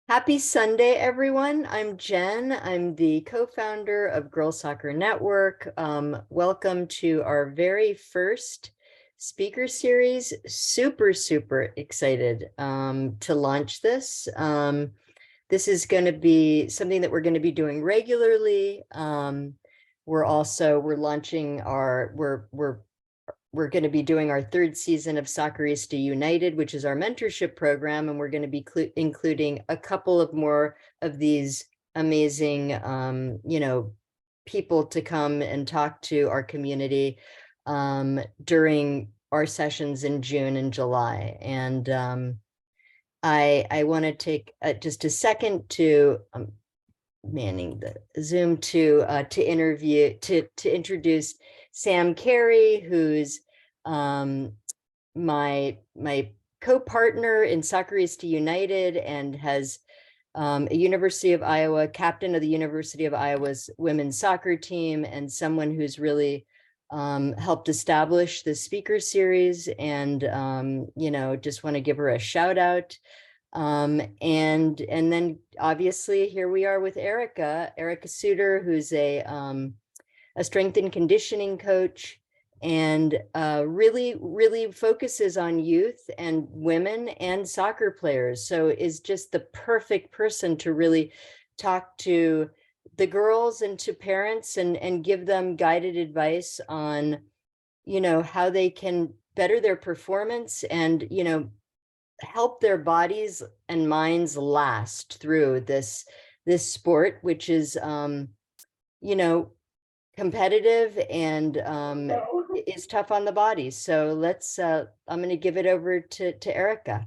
Happy Sunday, everyone. I'm Jen. I'm the co-founder of Girl Soccer Network. Welcome to our very first speaker series. Super excited to launch this. This is going to be something that we're going to be doing regularly. We're launching we're going to be doing our third season of Soccerista United, which is our mentorship program, and we're going to be including a couple of more of these amazing, people to come and talk to our community during our sessions in June and July. And I want to take just a second to manning the Zoom to introduce Sam Carey, who's my co-partner in Soccerista United and has a University of Iowa, captain of the University of Iowa's women's soccer team, and someone who's really helped establish the speaker series. And just want to give her a shout out. And then obviously here we are with Erica Suter, who's a strength and conditioning coach, and really focuses on youth and women and soccer players. So is just the perfect person to really talk to the girls and to parents and give them guided advice on, how they can better their performance and, help their bodies and minds last through this sport, which is, competitive and is tough on the body. So I'm going to give it over to Erica.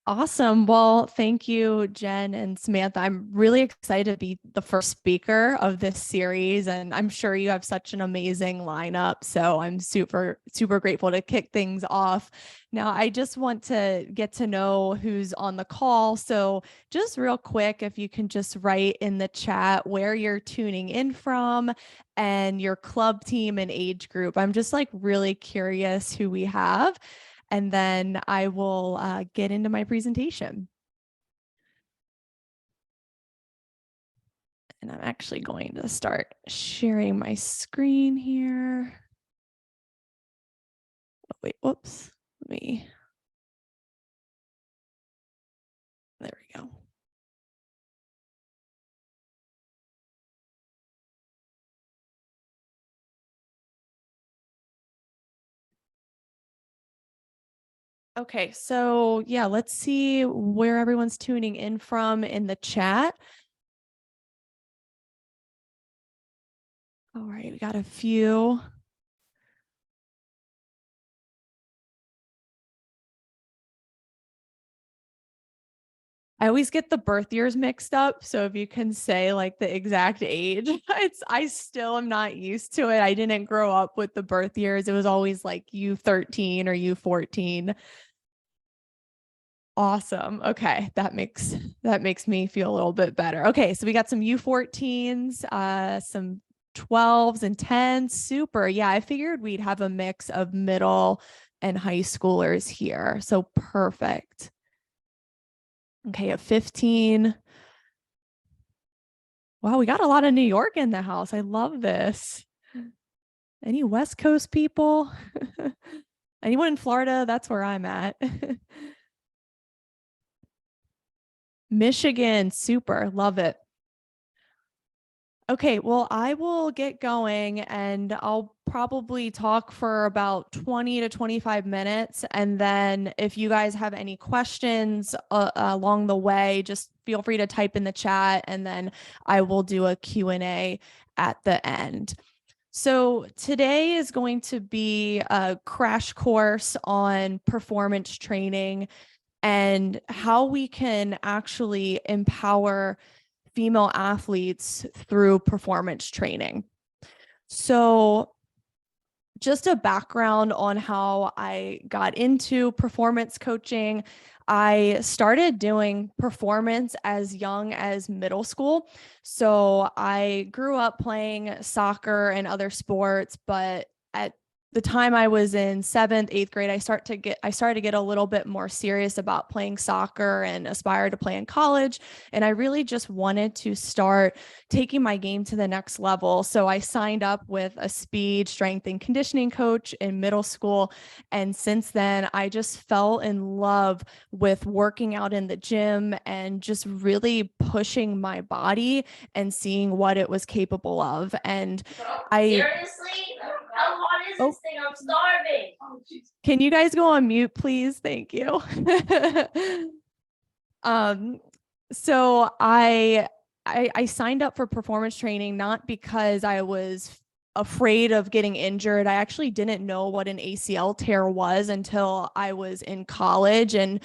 Awesome. Well, thank you, Jen and Samantha. I'm really excited to be the first speaker of this series, and I'm sure you have such an amazing lineup. So I'm super grateful to kick things off. Now, I just want to get to know who's on the call. So just real quick, if you can just write in the chat where you're tuning in from and your club team and age group. I'm just really curious who we have. And then I will get into my presentation. And I'm actually going to start sharing my screen here. Oh, wait, whoops. There we go. Okay, so yeah, let's see where everyone's tuning in from in the chat. All right, we got a few. I always get the birth years mixed up. So if you can say the exact age, I still am not used to it. I didn't grow up with the birth years. It was always U13 or U14. Awesome. Okay. That makes me feel a little bit better. Okay. So we got some U14s, some 12s and 10s. Super. Yeah. I figured we'd have a mix of middle and high schoolers here. So perfect. Okay. A 15. Wow. We got a lot of New York in the house. I love this. Any West Coast people? Anyone in Florida? That's where I'm at. Michigan, super, love it. Okay, well, I will get going and I'll probably talk for about 20 to 25 minutes. And then if you guys have any questions along the way, just feel free to type in the chat and then I will do a Q&A at the end. So today is going to be a crash course on performance training and how we can actually empower female athletes through performance training. So just a background on how I got into performance coaching. I started doing performance as young as middle school. So I grew up playing soccer and other sports, but at the time I was in 7th, 8th grade, I started to get a little bit more serious about playing soccer and aspire to play in college. And I really just wanted to start taking my game to the next level. So I signed up with a speed, strength, and conditioning coach in middle school. And since then, I just fell in love with working out in the gym and just really pushing my body and seeing what it was capable of. And Seriously? How hot is this thing? I'm starving. Can you guys go on mute, please? Thank you. So I signed up for performance training not because I was afraid of getting injured. I actually didn't know what an ACL tear was until I was in college, and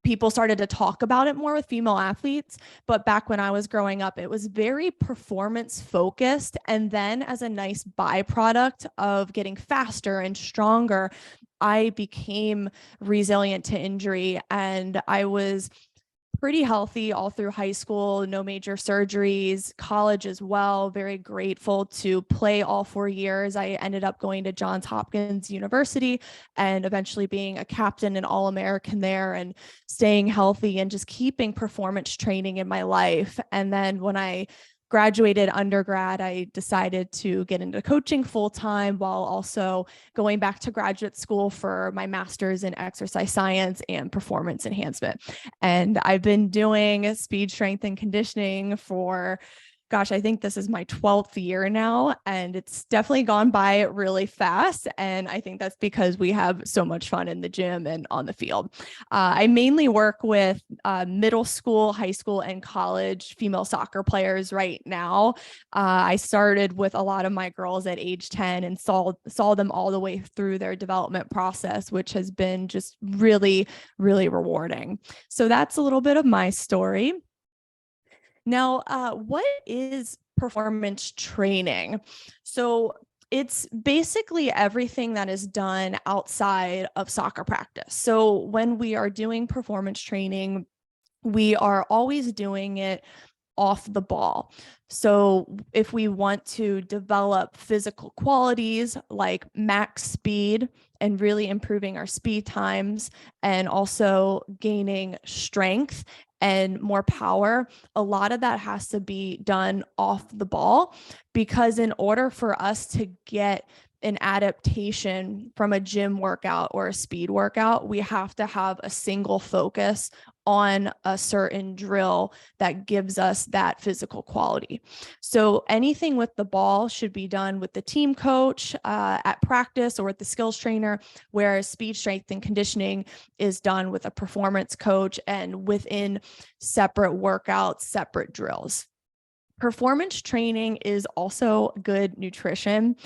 people started to talk about it more with female athletes. But back when I was growing up, it was very performance focused. And then as a nice byproduct of getting faster and stronger, I became resilient to injury, and I was pretty healthy all through high school, no major surgeries, college as well. Very grateful to play all 4 years. I ended up going to Johns Hopkins University and eventually being a captain and All-American there, and staying healthy and just keeping performance training in my life. And then when I graduated undergrad, I decided to get into coaching full time while also going back to graduate school for my master's in exercise science and performance enhancement. And I've been doing speed, strength, and conditioning for, gosh, I think this is my 12th year now, and it's definitely gone by really fast. And I think that's because we have so much fun in the gym and on the field. I mainly work with middle school, high school, and college female soccer players right now. I started with a lot of my girls at age 10 and saw them all the way through their development process, which has been just really, really rewarding. So that's a little bit of my story. Now, what is performance training? So it's basically everything that is done outside of soccer practice. So when we are doing performance training, we are always doing it off the ball. So if we want to develop physical qualities like max speed and really improving our speed times, and also gaining strength and more power, a lot of that has to be done off the ball, because in order for us to get an adaptation from a gym workout or a speed workout, we have to have a single focus on a certain drill that gives us that physical quality. So anything with the ball should be done with the team coach at practice or with the skills trainer, whereas speed, strength, and conditioning is done with a performance coach and within separate workouts, separate drills. Performance training is also good nutrition.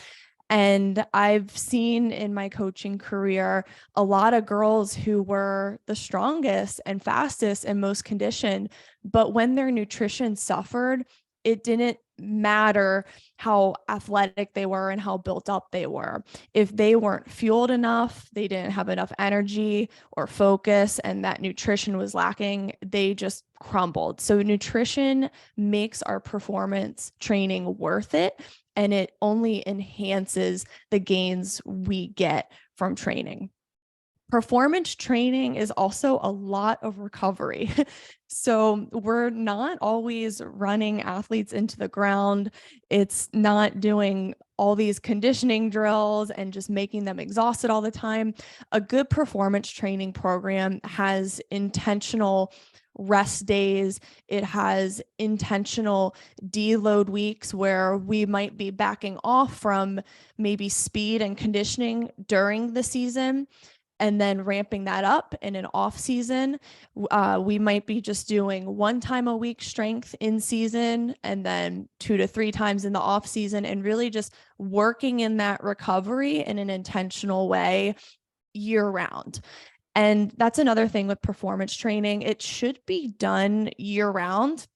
And I've seen in my coaching career a lot of girls who were the strongest and fastest and most conditioned, but when their nutrition suffered, it didn't matter how athletic they were and how built up they were. If they weren't fueled enough, they didn't have enough energy or focus, and that nutrition was lacking, they just crumbled. So nutrition makes our performance training worth it, and it only enhances the gains we get from training. Performance training is also a lot of recovery. So we're not always running athletes into the ground. It's not doing all these conditioning drills and just making them exhausted all the time. A good performance training program has intentional rest days. It has intentional deload weeks where we might be backing off from maybe speed and conditioning during the season and then ramping that up in an off season. We might be just doing 1 time a week strength in season and then 2 to 3 times in the off season, and really just working in that recovery in an intentional way year round. And that's another thing with performance training. It should be done year round,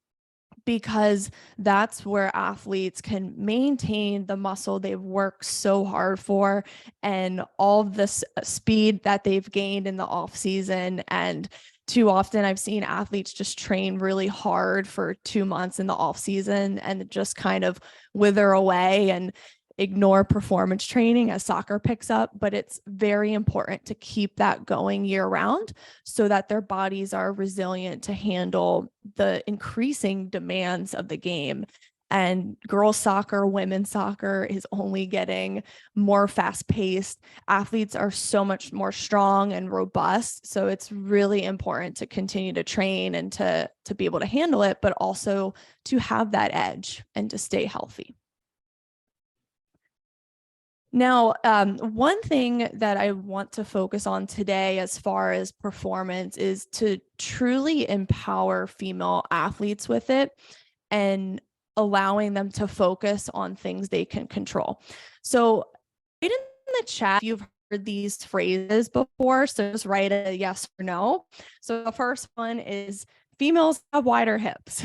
because that's where athletes can maintain the muscle they've worked so hard for and all this speed that they've gained in the off season. And too often I've seen athletes just train really hard for 2 months in the off season and just kind of wither away. And ignore performance training as soccer picks up, but it's very important to keep that going year round so that their bodies are resilient to handle the increasing demands of the game. And girls soccer, women's soccer is only getting more fast-paced. Athletes are so much more strong and robust. So it's really important to continue to train and to be able to handle it, but also to have that edge and to stay healthy. Now, one thing that I want to focus on today as far as performance is to truly empower female athletes with it and allowing them to focus on things they can control. So right in the chat, you've heard these phrases before, so just write a yes or no. So the first one is females have wider hips.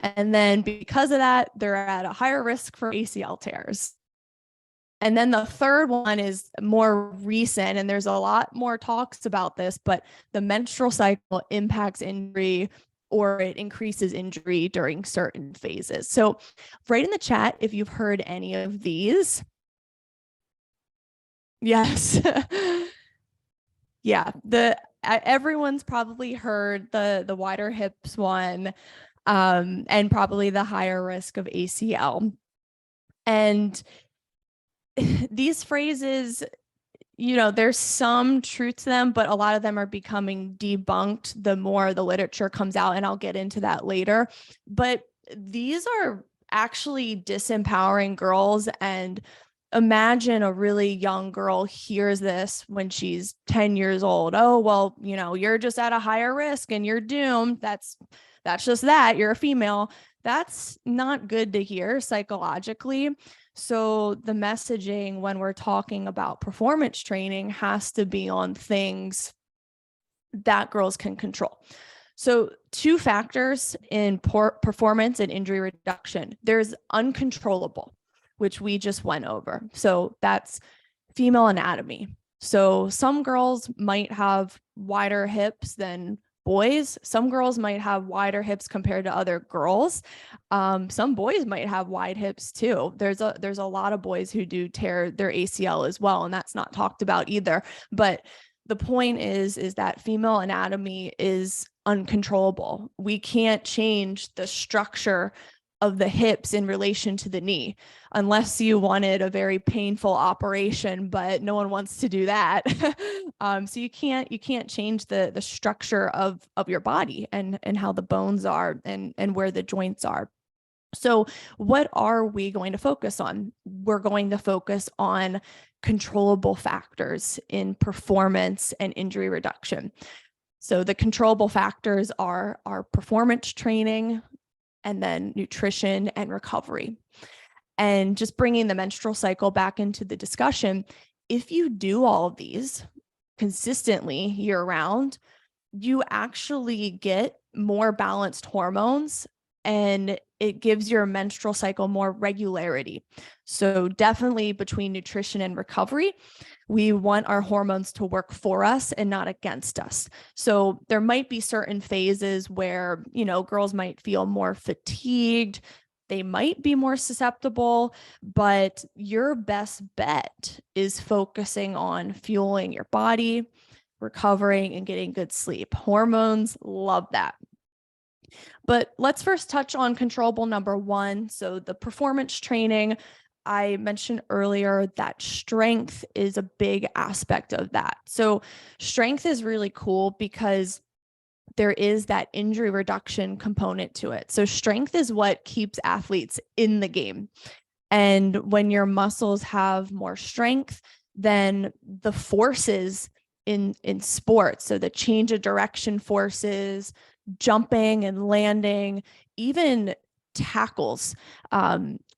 And then because of that, they're at a higher risk for ACL tears. And then the third one is more recent, and there's a lot more talks about this, but the menstrual cycle impacts injury or it increases injury during certain phases. So write in the chat if you've heard any of these. Yes. Yeah, everyone's probably heard the wider hips one, and probably the higher risk of ACL. And these phrases, there's some truth to them, but a lot of them are becoming debunked the more the literature comes out, and I'll get into that later. But these are actually disempowering girls. And imagine a really young girl hears this when she's 10 years old. Oh, well, you're just at a higher risk and you're doomed. That's just that. You're a female. That's not good to hear psychologically. So the messaging when we're talking about performance training has to be on things that girls can control. So 2 factors in performance and injury reduction. There's uncontrollable, which we just went over. So that's female anatomy. So some girls might have wider hips than boys. Some girls might have wider hips compared to other girls. Some boys might have wide hips too. There's a lot of boys who do tear their ACL as well, and that's not talked about either. But the point is that female anatomy is uncontrollable. We can't change the structure of the hips in relation to the knee, unless you wanted a very painful operation, but no one wants to do that. So you can't change the structure of your body and how the bones are and where the joints are. So what are we going to focus on? We're going to focus on controllable factors in performance and injury reduction. So the controllable factors are our performance training, and then nutrition and recovery. And just bringing the menstrual cycle back into the discussion, if you do all of these consistently year round, you actually get more balanced hormones, and it gives your menstrual cycle more regularity. So definitely between nutrition and recovery, we want our hormones to work for us and not against us. So there might be certain phases where, girls might feel more fatigued. They might be more susceptible, but your best bet is focusing on fueling your body, recovering, and getting good sleep. Hormones love that. But let's first touch on controllable number 1. So the performance training, I mentioned earlier that strength is a big aspect of that. So strength is really cool because there is that injury reduction component to it. So strength is what keeps athletes in the game. And when your muscles have more strength, then the forces in sports, so the change of direction forces, jumping and landing, even tackles,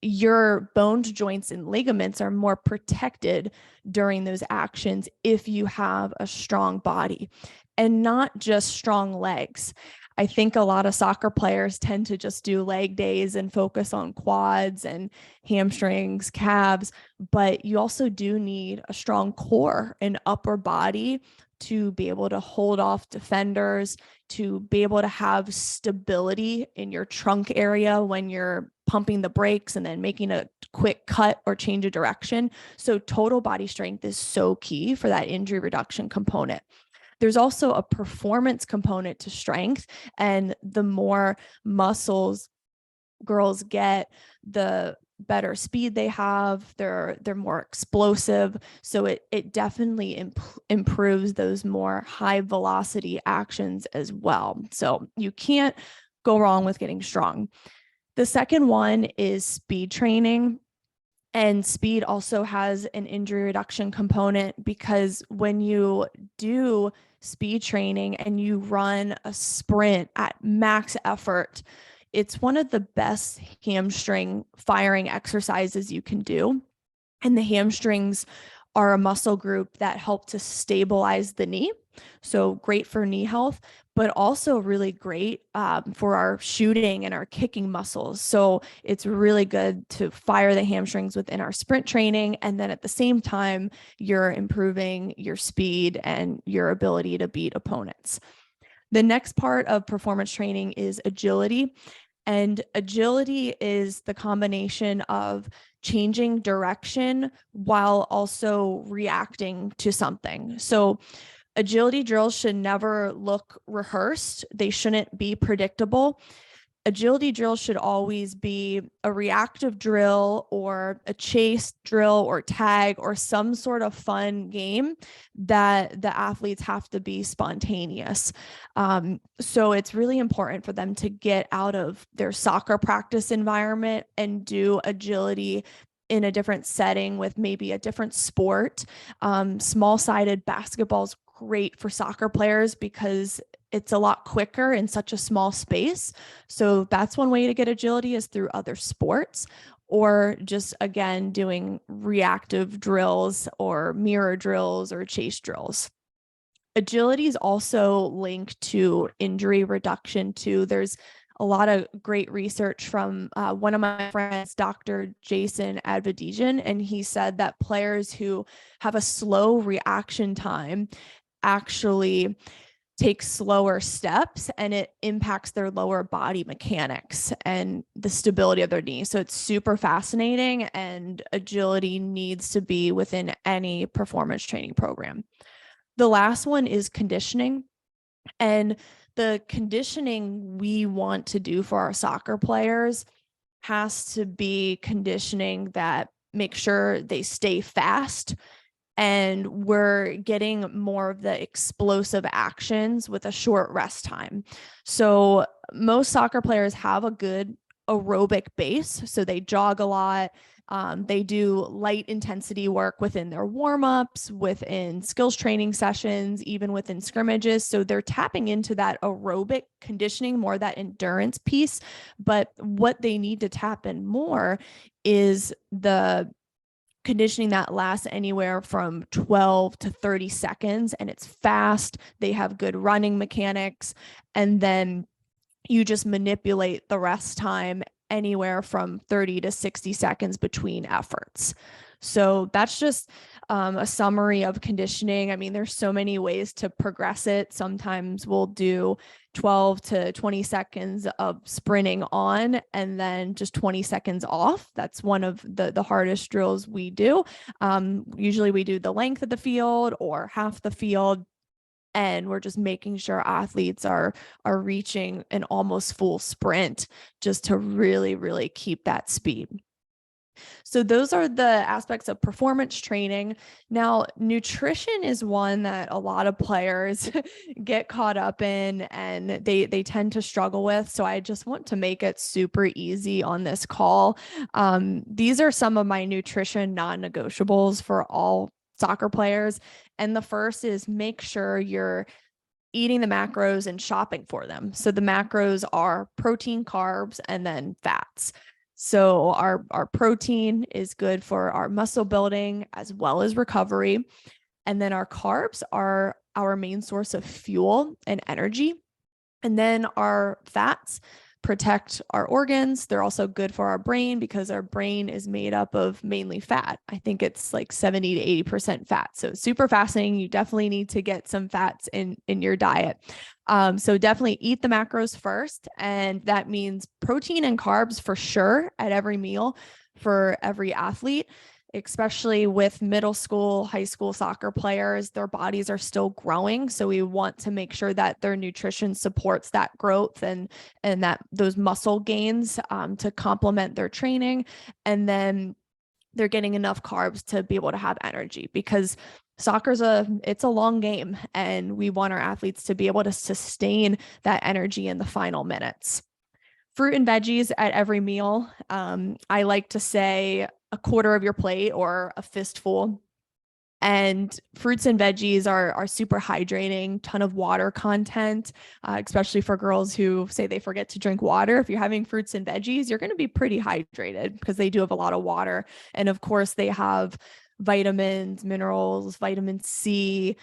your bones, joints, and ligaments are more protected during those actions if you have a strong body and not just strong legs. I think a lot of soccer players tend to just do leg days and focus on quads and hamstrings, calves, but you also do need a strong core and upper body to be able to hold off defenders, to be able to have stability in your trunk area when you're pumping the brakes and then making a quick cut or change of direction. So total body strength is so key for that injury reduction component. There's also a performance component to strength, and the more muscles girls get, the better speed they have. They're more explosive. So it definitely improves those more high velocity actions as well. So you can't go wrong with getting strong. The second one is speed training. And speed also has an injury reduction component, because when you do speed training and you run a sprint at max effort, it's one of the best hamstring firing exercises you can do. And the hamstrings are a muscle group that help to stabilize the knee. So great for knee health, but also really great for our shooting and our kicking muscles. So it's really good to fire the hamstrings within our sprint training. And then at the same time, you're improving your speed and your ability to beat opponents. The next part of performance training is agility. And agility is the combination of changing direction while also reacting to something. So agility drills should never look rehearsed. They shouldn't be predictable. Agility drills should always be a reactive drill or a chase drill or tag or some sort of fun game that the athletes have to be spontaneous. So it's really important for them to get out of their soccer practice environment and do agility in a different setting with maybe a different sport. Small-sided basketball is great for soccer players because it's a lot quicker in such a small space. So that's one way to get agility, is through other sports, or just, again, doing reactive drills or mirror drills or chase drills. Agility is also linked to injury reduction too. There's a lot of great research from one of my friends, Dr. Jason Advadijan, and he said that players who have a slow reaction time actually take slower steps, and it impacts their lower body mechanics and the stability of their knee. So it's super fascinating, and agility needs to be within any performance training program. The last one is conditioning. And the conditioning we want to do for our soccer players has to be conditioning that makes sure they stay fast, and we're getting more of the explosive actions with a short rest time. So most soccer players have a good aerobic base. So they jog a lot. They do light intensity work within their warm-ups, within skills training sessions, even within scrimmages. So they're tapping into that aerobic conditioning, more that endurance piece. But what they need to tap in more is the conditioning that lasts anywhere from 12 to 30 seconds, and it's fast. They have good running mechanics, and then you just manipulate the rest time anywhere from 30 to 60 seconds between efforts. So that's just a summary of conditioning. I mean, there's so many ways to progress it. Sometimes we'll do 12 to 20 seconds of sprinting on and then just 20 seconds off. That's one of the hardest drills we do. Usually we do the length of the field or half the field, and we're just making sure athletes are reaching an almost full sprint just to really, really keep that speed. So those are the aspects of performance training. Now, nutrition is one that a lot of players get caught up in, and they tend to struggle with. So I just want to make it super easy on this call. These are some of my nutrition non-negotiables for all soccer players. And the first is make sure you're eating the macros and shopping for them. So the macros are protein, carbs, and then fats. So our protein is good for our muscle building as well as recovery. And then our carbs are our main source of fuel and energy. And then our fats, protect our organs. They're also good for our brain because our brain is made up of mainly fat. I think it's like 70 to 80% fat. So super fascinating. You definitely need to get some fats in your diet. So definitely eat the macros first. And that means protein and carbs for sure at every meal for every athlete, especially with middle school, high school soccer players. Their bodies are still growing. So we want to make sure that their nutrition supports that growth and that those muscle gains to complement their training. And then they're getting enough carbs to be able to have energy, because soccer's it's a long game and we want our athletes to be able to sustain that energy in the final minutes. Fruit and veggies at every meal. I like to say a quarter of your plate or a fistful. And fruits and veggies are super hydrating, ton of water content, especially for girls who say they forget to drink water. If you're having fruits and veggies, you're going to be pretty hydrated because they do have a lot of water. And of course, they have vitamins, minerals, vitamin C,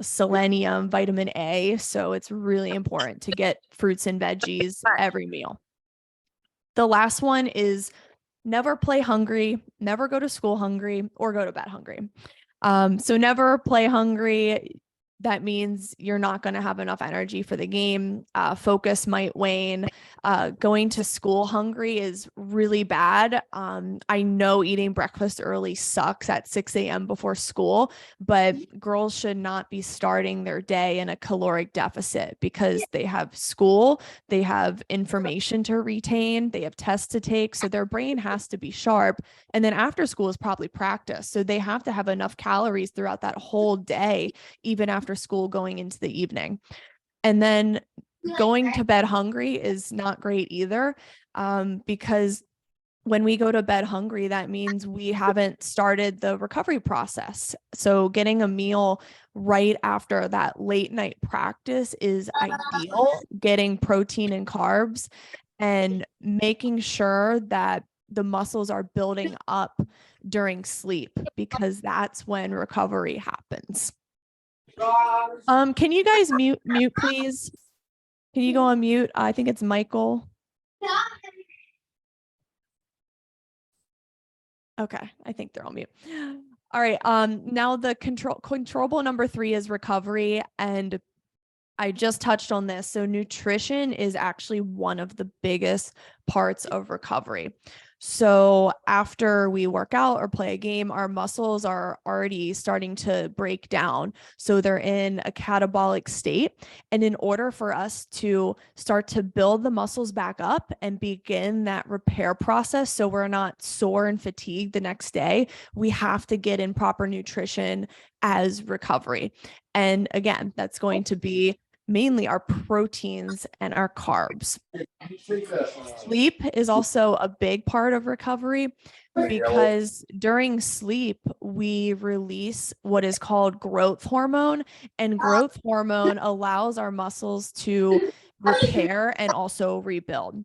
selenium, vitamin A. So it's really important to get fruits and veggies every meal. The last one is never play hungry, never go to school hungry, or go to bed hungry. So never play hungry. That means you're not going to have enough energy for the game. Focus might wane. Going to school hungry is really bad. I know eating breakfast early sucks at 6 a.m. before school, but girls should not be starting their day in a caloric deficit because they have school, they have information to retain, they have tests to take. So their brain has to be sharp. And then after school is probably practice. So they have to have enough calories throughout that whole day, even after school going into the evening. And then going to bed hungry is not great either, because when we go to bed hungry, that means we haven't started the recovery process. So getting a meal right after that late night practice is ideal, getting protein and carbs and making sure that the muscles are building up during sleep, because that's when recovery happens. Can you guys mute please? Can you go on mute? I think it's Michael. Okay, I think they're on mute. All right. Now the controllable number 3 is recovery, and I just touched on this. So nutrition is actually one of the biggest parts of recovery. So after we work out or play a game, our muscles are already starting to break down. So they're in a catabolic state. And in order for us to start to build the muscles back up and begin that repair process, so we're not sore and fatigued the next day, we have to get in proper nutrition as recovery. And again, that's going to be mainly our proteins and our carbs. Sleep is also a big part of recovery, because during sleep, we release what is called growth hormone, and growth hormone allows our muscles to repair and also rebuild.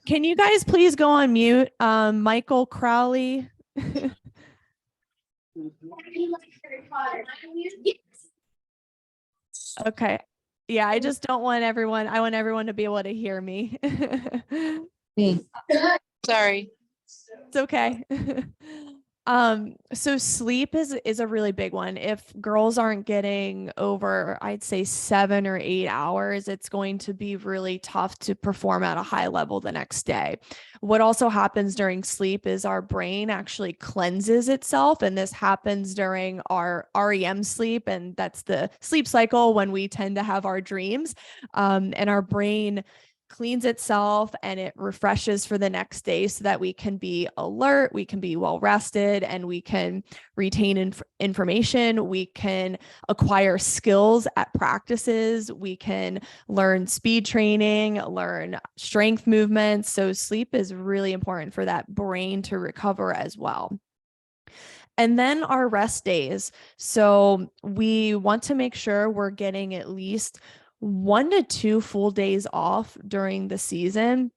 Can you guys please go on mute? Michael Crowley. Okay. Yeah, I just don't want everyone, I want everyone to be able to hear me. Sorry. It's okay. So sleep is a really big one. If girls aren't getting over, I'd say 7 or 8 hours, it's going to be really tough to perform at a high level the next day. What also happens during sleep is our brain actually cleanses itself, and this happens during our REM sleep, and that's the sleep cycle when we tend to have our dreams, and our brain cleans itself and it refreshes for the next day so that we can be alert, we can be well rested, and we can retain information. We can acquire skills at practices. We can learn speed training, learn strength movements. So sleep is really important for that brain to recover as well. And then our rest days. So we want to make sure we're getting at least 1 to 2 full days off during the season.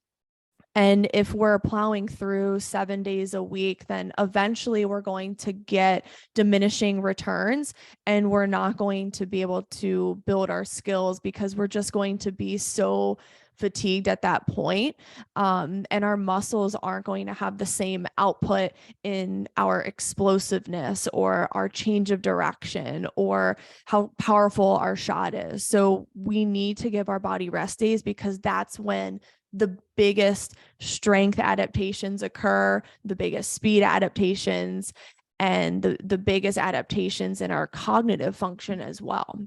And if we're plowing through 7 days a week, then eventually we're going to get diminishing returns, and we're not going to be able to build our skills because we're just going to be so fatigued at that point. And our muscles aren't going to have the same output in our explosiveness or our change of direction or how powerful our shot is. So we need to give our body rest days, because that's when the biggest strength adaptations occur, the biggest speed adaptations, and the biggest adaptations in our cognitive function as well.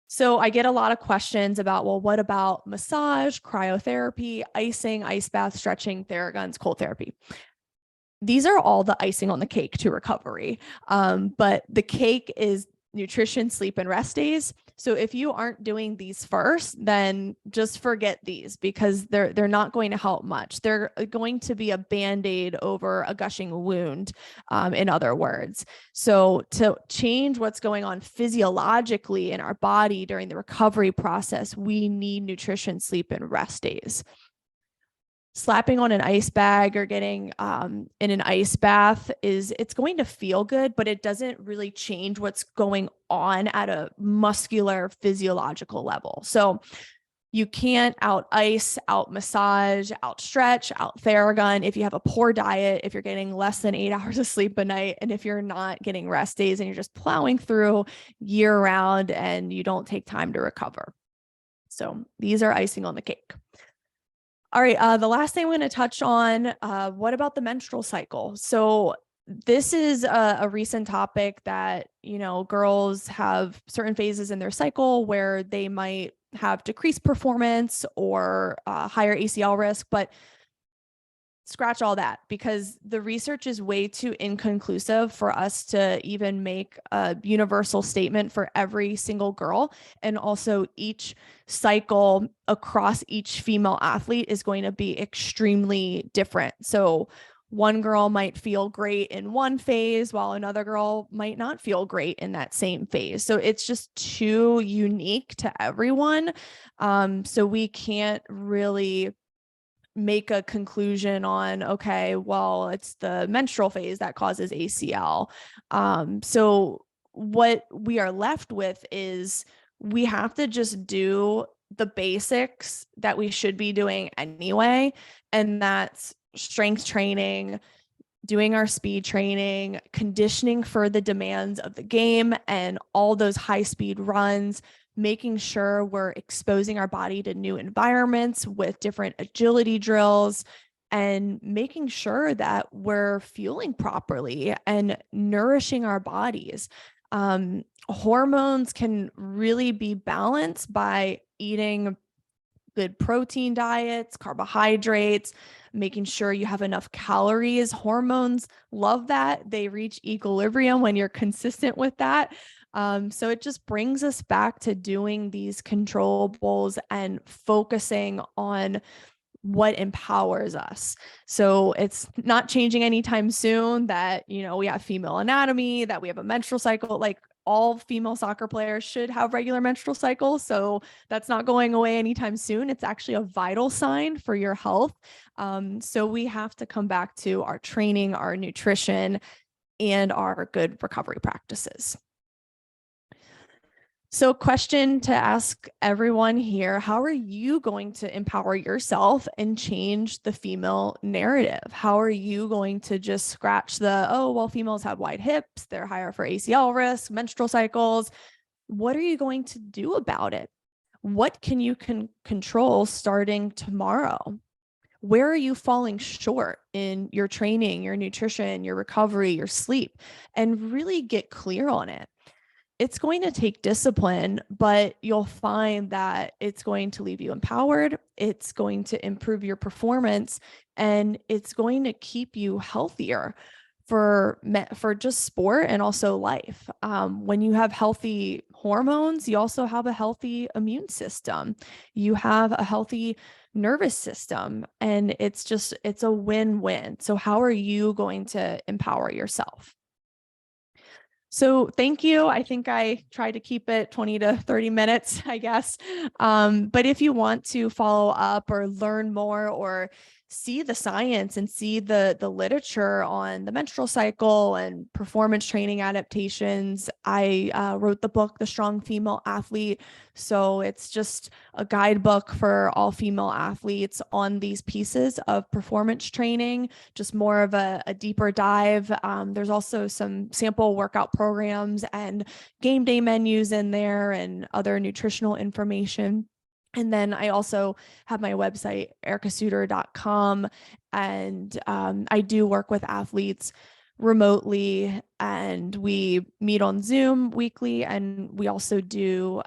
So I get a lot of questions about, well, what about massage, cryotherapy, icing, ice bath, stretching, Theraguns, cold therapy? These are all the icing on the cake to recovery. But the cake is nutrition, sleep, and rest days. So if you aren't doing these first, then just forget these, because they're not going to help much. They're going to be a Band-Aid over a gushing wound, in other words. So to change what's going on physiologically in our body during the recovery process, we need nutrition, sleep, and rest days. Slapping on an ice bag or getting in an ice bath it's going to feel good, but it doesn't really change what's going on at a muscular physiological level. So you can't out ice, out massage, out stretch, out Theragun if you have a poor diet, if you're getting less than 8 hours of sleep a night, and if you're not getting rest days and you're just plowing through year round and you don't take time to recover. So these are icing on the cake. All right, the last thing I'm going to touch on, what about the menstrual cycle? So this is a recent topic that, girls have certain phases in their cycle where they might have decreased performance or higher ACL risk, but scratch all that, because the research is way too inconclusive for us to even make a universal statement for every single girl. And also each cycle across each female athlete is going to be extremely different. So one girl might feel great in one phase while another girl might not feel great in that same phase. So it's just too unique to everyone. So we can't really make a conclusion on, okay, well, it's the menstrual phase that causes ACL. So what we are left with is we have to just do the basics that we should be doing anyway. And that's strength training, doing our speed training, conditioning for the demands of the game and all those high speed runs, making sure we're exposing our body to new environments with different agility drills, and making sure that we're fueling properly and nourishing our bodies. Hormones can really be balanced by eating good protein diets, carbohydrates, making sure you have enough calories. Hormones love that. They reach equilibrium when you're consistent with that. So it just brings us back to doing these controllables and focusing on what empowers us. So it's not changing anytime soon that, we have female anatomy, that we have a menstrual cycle. Like, all female soccer players should have regular menstrual cycles. So that's not going away anytime soon. It's actually a vital sign for your health. So we have to come back to our training, our nutrition, and our good recovery practices. So question to ask everyone here: how are you going to empower yourself and change the female narrative? How are you going to just scratch the, oh, well, females have wide hips, they're higher for ACL risk, menstrual cycles? What are you going to do about it? What can you control starting tomorrow? Where are you falling short in your training, your nutrition, your recovery, your sleep? And really get clear on it. It's going to take discipline, but you'll find that it's going to leave you empowered. It's going to improve your performance, and it's going to keep you healthier for just sport and also life. When you have healthy hormones, you also have a healthy immune system. You have a healthy nervous system, and it's a win-win. So how are you going to empower yourself? So thank you. I think I tried to keep it 20 to 30 minutes, I guess. But if you want to follow up or learn more or see the science and see the literature on the menstrual cycle and performance training adaptations, I wrote the book, The Strong Female Athlete. So it's just a guidebook for all female athletes on these pieces of performance training, just more of a deeper dive. There's also some sample workout programs and game day menus in there and other nutritional information. And then I also have my website, ericasuter.com. And I do work with athletes remotely, and we meet on Zoom weekly. And we also do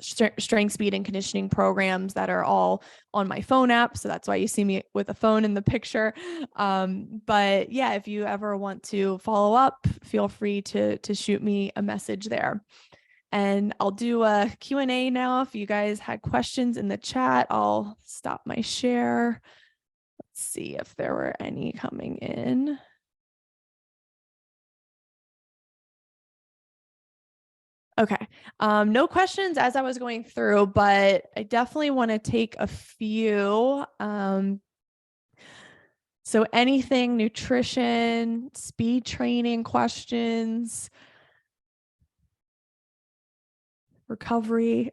strength, speed, and conditioning programs that are all on my phone app. So that's why you see me with a phone in the picture. But yeah, if you ever want to follow up, feel free to shoot me a message there. And I'll do a Q&A now. If you guys had questions in the chat, I'll stop my share. Let's see if there were any coming in. Okay, no questions as I was going through, but I definitely want to take a few. So anything, nutrition, speed training questions, recovery.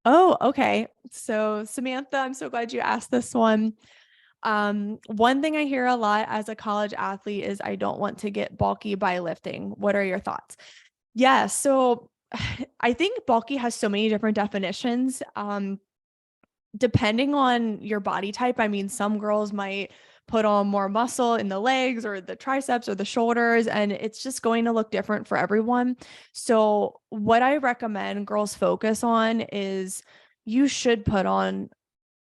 Oh, okay. So Samantha, I'm so glad you asked this one. One thing I hear a lot as a college athlete is I don't want to get bulky by lifting. What are your thoughts? Yeah, so I think bulky has so many different definitions. Depending on your body type, I mean, some girls might put on more muscle in the legs or the triceps or the shoulders, and it's just going to look different for everyone. So what I recommend girls focus on is you should put on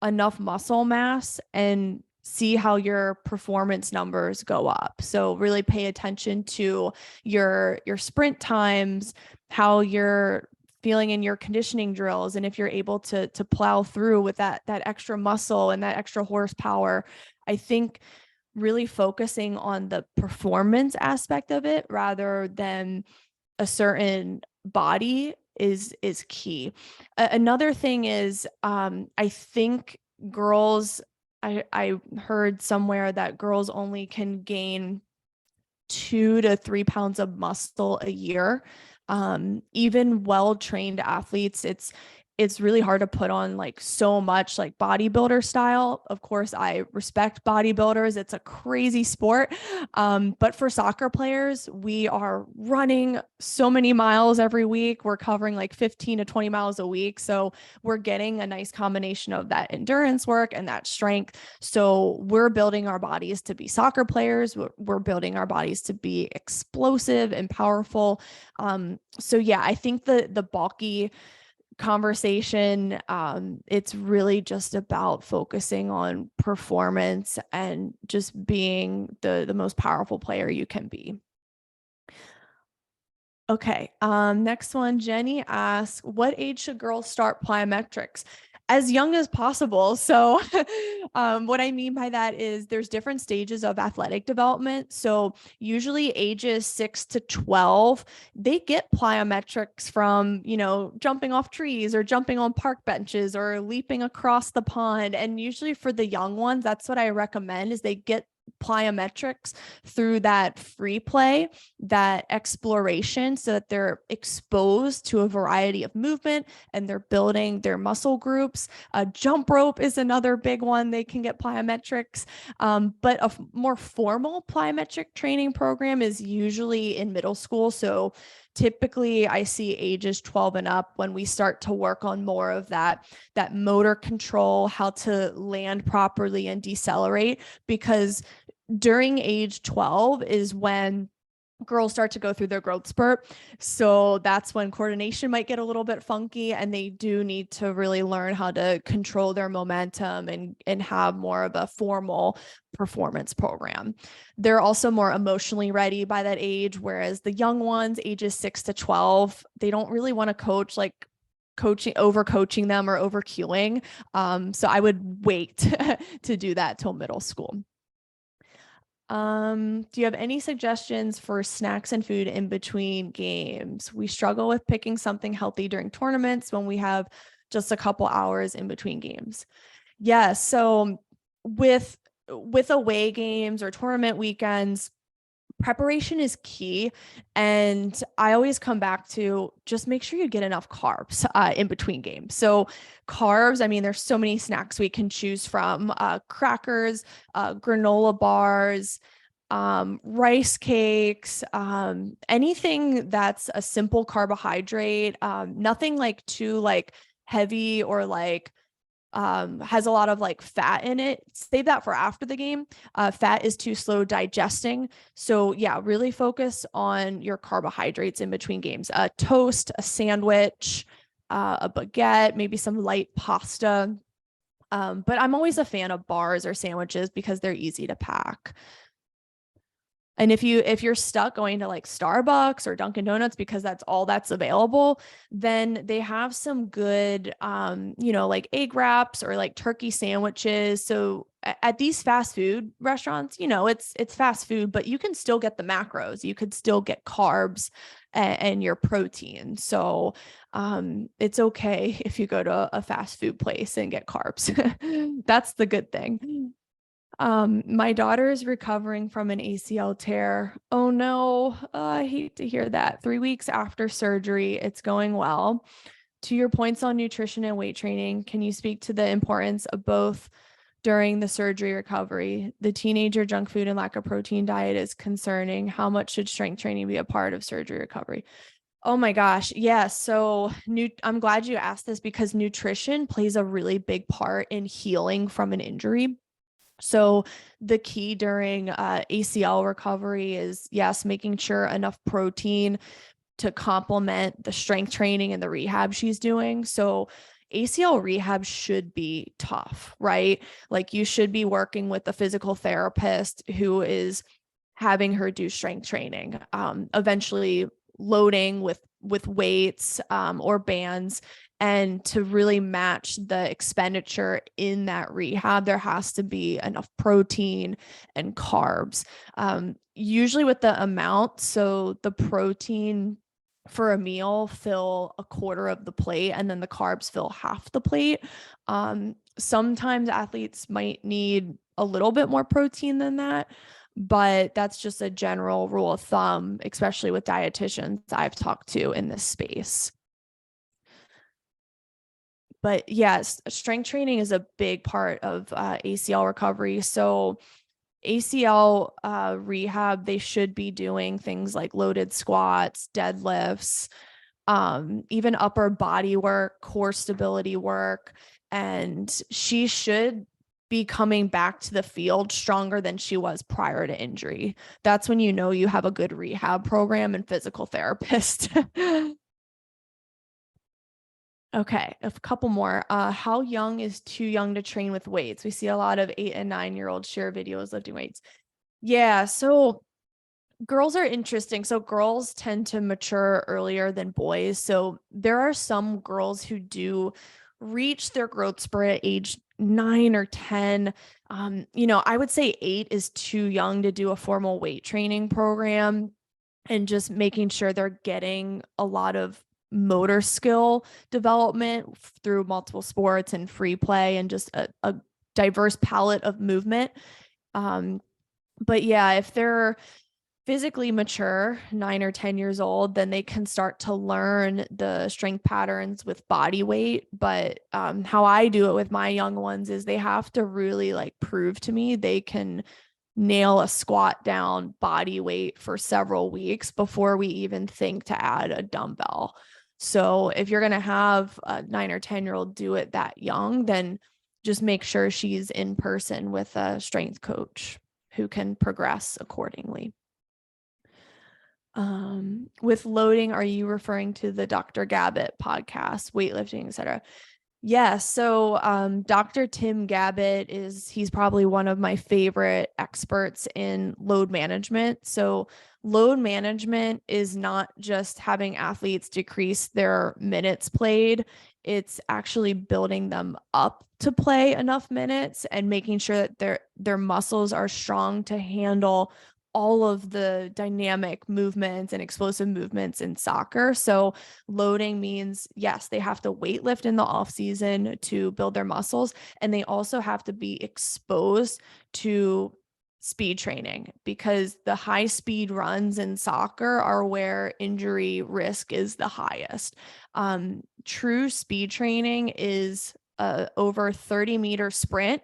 enough muscle mass and see how your performance numbers go up. So really pay attention to your sprint times, how you're feeling in your conditioning drills, and if you're able to plow through with that extra muscle and that extra horsepower. I think really focusing on the performance aspect of it rather than a certain body is key. Another thing is I think girls, I heard somewhere that girls only can gain 2 to 3 pounds of muscle a year. Even well-trained athletes, it's really hard to put on like so much like bodybuilder style. Of course, I respect bodybuilders. It's a crazy sport. But for soccer players, we are running so many miles every week. We're covering like 15 to 20 miles a week. So we're getting a nice combination of that endurance work and that strength. So we're building our bodies to be soccer players. We're building our bodies to be explosive and powerful. So yeah, I think the bulky conversation, it's really just about focusing on performance and just being the most powerful player you can be. Okay, next one, Jenny asks, what age should girls start plyometrics? As young as possible. So what I mean by that is there's different stages of athletic development. So usually ages 6 to 12, they get plyometrics from, jumping off trees or jumping on park benches or leaping across the pond. And usually for the young ones, that's what I recommend is they get plyometrics through that free play, that exploration, so that they're exposed to a variety of movement and they're building their muscle groups. Jump rope is another big one. They can get plyometrics, but a more formal plyometric training program is usually in middle school. So typically I see ages 12 and up when we start to work on more of that motor control, how to land properly and decelerate, because during age 12 is when girls start to go through their growth spurt. So that's when coordination might get a little bit funky, and they do need to really learn how to control their momentum and have more of a formal performance program. They're also more emotionally ready by that age, whereas the young ones, ages 6 to 12, they don't really want to coach like over coaching them or over cueing. So I would wait to do that till middle school. Do you have any suggestions for snacks and food in between games? We struggle with picking something healthy during tournaments when we have just a couple hours in between games. Yeah, so with away games or tournament weekends, preparation is key. And I always come back to just make sure you get enough carbs in between games. So carbs, I mean, there's so many snacks we can choose from, crackers, granola bars, rice cakes, anything that's a simple carbohydrate, nothing like too like heavy or like has a lot of like fat in it. Save that for after the game. Fat is too slow digesting. So yeah, really focus on your carbohydrates in between games. A toast, a sandwich, a baguette, maybe some light pasta. But I'm always a fan of bars or sandwiches because they're easy to pack. And if you're stuck going to like Starbucks or Dunkin' Donuts because that's all that's available, then they have some good, like egg wraps or like turkey sandwiches. So at these fast food restaurants, it's fast food, but you can still get the macros. You could still get carbs and your protein. So it's okay if you go to a fast food place and get carbs. That's the good thing. My daughter is recovering from an ACL tear. Oh no, I hate to hear that. 3 weeks after surgery, it's going well. To your points on nutrition and weight training, can you speak to the importance of both during the surgery recovery? The teenager junk food and lack of protein diet is concerning. How much should strength training be a part of surgery recovery? Oh my gosh. Yeah. So I'm glad you asked this because nutrition plays a really big part in healing from an injury. So the key during ACL recovery is, yes, making sure enough protein to complement the strength training and the rehab she's doing. So ACL rehab should be tough, right? Like you should be working with a physical therapist who is having her do strength training, eventually loading with weights or bands. And to really match the expenditure in that rehab, there has to be enough protein and carbs, usually with the amount. So the protein for a meal fill a quarter of the plate and then the carbs fill half the plate. Sometimes athletes might need a little bit more protein than that, but that's just a general rule of thumb, especially with dietitians I've talked to in this space. But yes, strength training is a big part of ACL recovery. So ACL rehab, they should be doing things like loaded squats, deadlifts, even upper body work, core stability work. And she should be coming back to the field stronger than she was prior to injury. That's when you have a good rehab program and physical therapist. Okay, a couple more. How young is too young to train with weights? We see a lot of 8 and 9-year-olds share videos lifting weights. Yeah, so girls are interesting. So girls tend to mature earlier than boys. So there are some girls who do reach their growth spurt at age 9 or 10. I would say 8 is too young to do a formal weight training program, and just making sure they're getting a lot of motor skill development through multiple sports and free play and just a diverse palette of movement. But yeah, if they're physically mature, 9 or 10 years old, then they can start to learn the strength patterns with body weight. But how I do it with my young ones is they have to really like prove to me they can nail a squat down body weight for several weeks before we even think to add a dumbbell. So if you're going to have a 9 or 10-year-old do it that young, then just make sure she's in person with a strength coach who can progress accordingly. With loading, are you referring to the Dr. Gabbett podcast, weightlifting, etc.? Yeah, so Dr. Tim Gabbett he's probably one of my favorite experts in load management. So load management is not just having athletes decrease their minutes played, it's actually building them up to play enough minutes and making sure that their muscles are strong to handle all of the dynamic movements and explosive movements in soccer. So loading means, yes, they have to weight lift in the off season to build their muscles, and they also have to be exposed to speed training, because the high speed runs in soccer are where injury risk is the highest. True speed training is over 30-meter sprint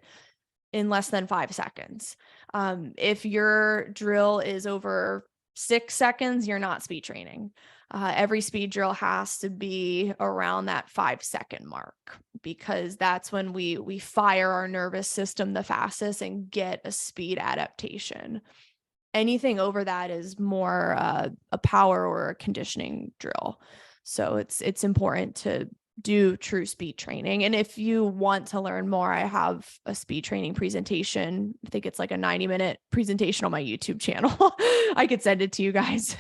in less than 5 seconds. If your drill is over 6 seconds, you're not speed training. Every speed drill has to be around that 5-second mark, because that's when we fire our nervous system the fastest and get a speed adaptation. Anything over that is more a power or a conditioning drill. So it's important to do true speed training. And if you want to learn more, I have a speed training presentation. I think it's like a 90-minute presentation on my YouTube channel. I could send it to you guys.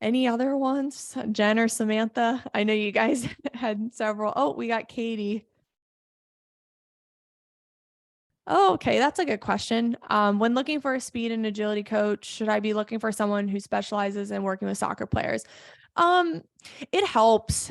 Any other ones? Jen or Samantha? I know you guys had several. Oh, we got Katie. Oh, okay. That's a good question. When looking for a speed and agility coach, should I be looking for someone who specializes in working with soccer players? Um, it helps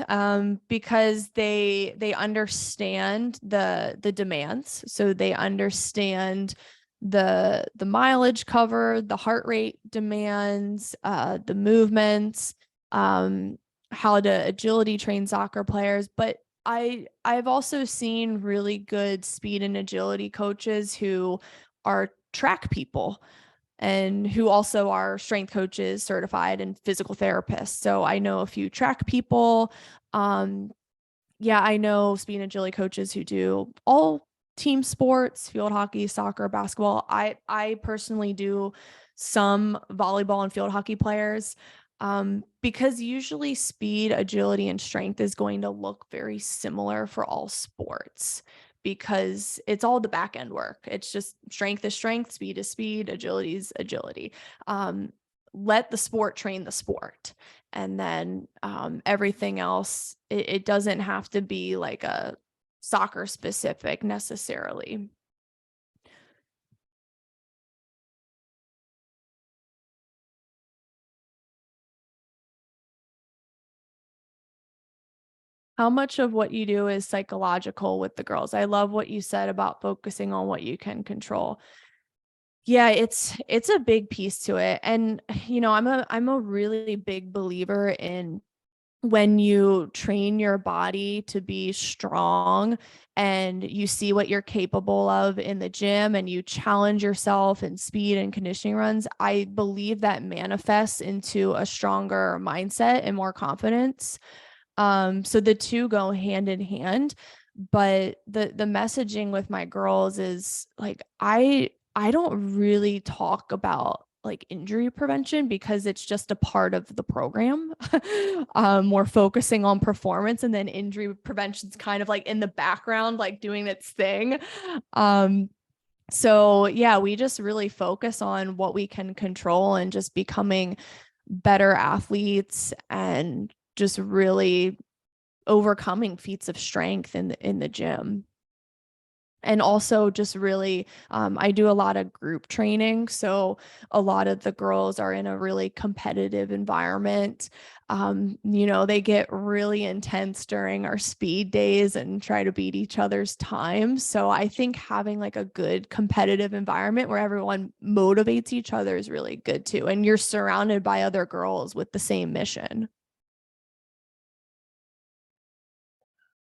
because they understand the demands. So they understand the mileage cover, the heart rate demands, the movements, how to agility train soccer players. But I've also seen really good speed and agility coaches who are track people and who also are strength coaches certified and physical therapists. So I know a few track people. Yeah, I know speed and agility coaches who do all team sports, field hockey, soccer, basketball. I personally do some volleyball and field hockey players, because usually speed, agility, and strength is going to look very similar for all sports, because it's all the back end work. It's just strength is strength, speed is speed, agility is agility. Let the sport train the sport. And then everything else, it doesn't have to be like a soccer specific necessarily. How much of what you do is psychological with the girls? I love what you said about focusing on what you can control. Yeah, it's a big piece to it. And I'm a really big believer in when you train your body to be strong and you see what you're capable of in the gym and you challenge yourself in speed and conditioning runs, I believe that manifests into a stronger mindset and more confidence. So the two go hand in hand, but the messaging with my girls is like, I don't really talk about like injury prevention because it's just a part of the program. We're focusing on performance, and then injury prevention is kind of like in the background, like doing its thing. So yeah, we just really focus on what we can control and just becoming better athletes and just really overcoming feats of strength in the gym. And also just really, I do a lot of group training. So a lot of the girls are in a really competitive environment. They get really intense during our speed days and try to beat each other's time. So I think having like a good competitive environment where everyone motivates each other is really good too. And you're surrounded by other girls with the same mission.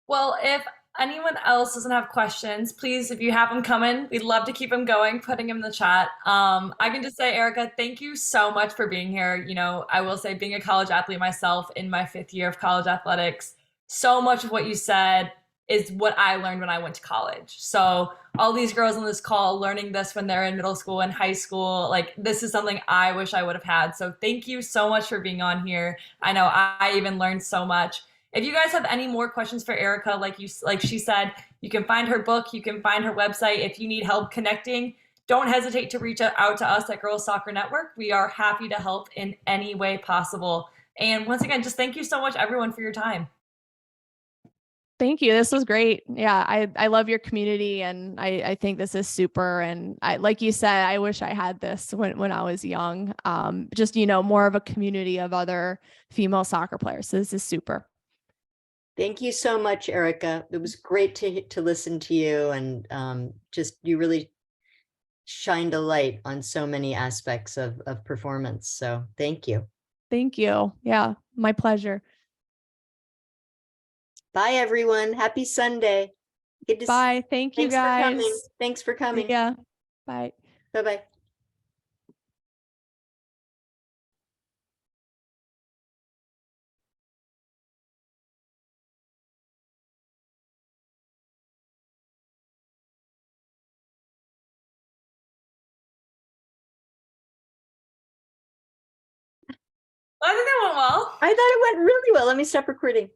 Well, if anyone else doesn't have questions, please, if you have them coming, we'd love to keep them going, putting them in the chat. I can just say, Erica, thank you so much for being here. I will say, being a college athlete myself in my 5th year of college athletics, so much of what you said is what I learned when I went to college. So all these girls on this call learning this when they're in middle school and high school, like this is something I wish I would have had. So thank you so much for being on here. I know I even learned so much. If you guys have any more questions for Erica, like she said, you can find her book, you can find her website. If you need help connecting, don't hesitate to reach out to us at Girls Soccer Network. We are happy to help in any way possible. And once again, just thank you so much, everyone, for your time. Thank you. This was great. Yeah, I love your community, and I think this is super. And I, like you said, I wish I had this when I was young. Just, more of a community of other female soccer players. So this is super. Thank you so much, Erica. It was great to listen to you, and just you really shined a light on so many aspects of performance. So thank you. Thank you. Yeah, my pleasure. Bye, everyone. Happy Sunday. Good to Bye. Thank you, Thanks for coming. guys. Thanks for coming. Yeah. Bye. Bye-bye. I think that went well. I thought it went really well. Let me stop recording.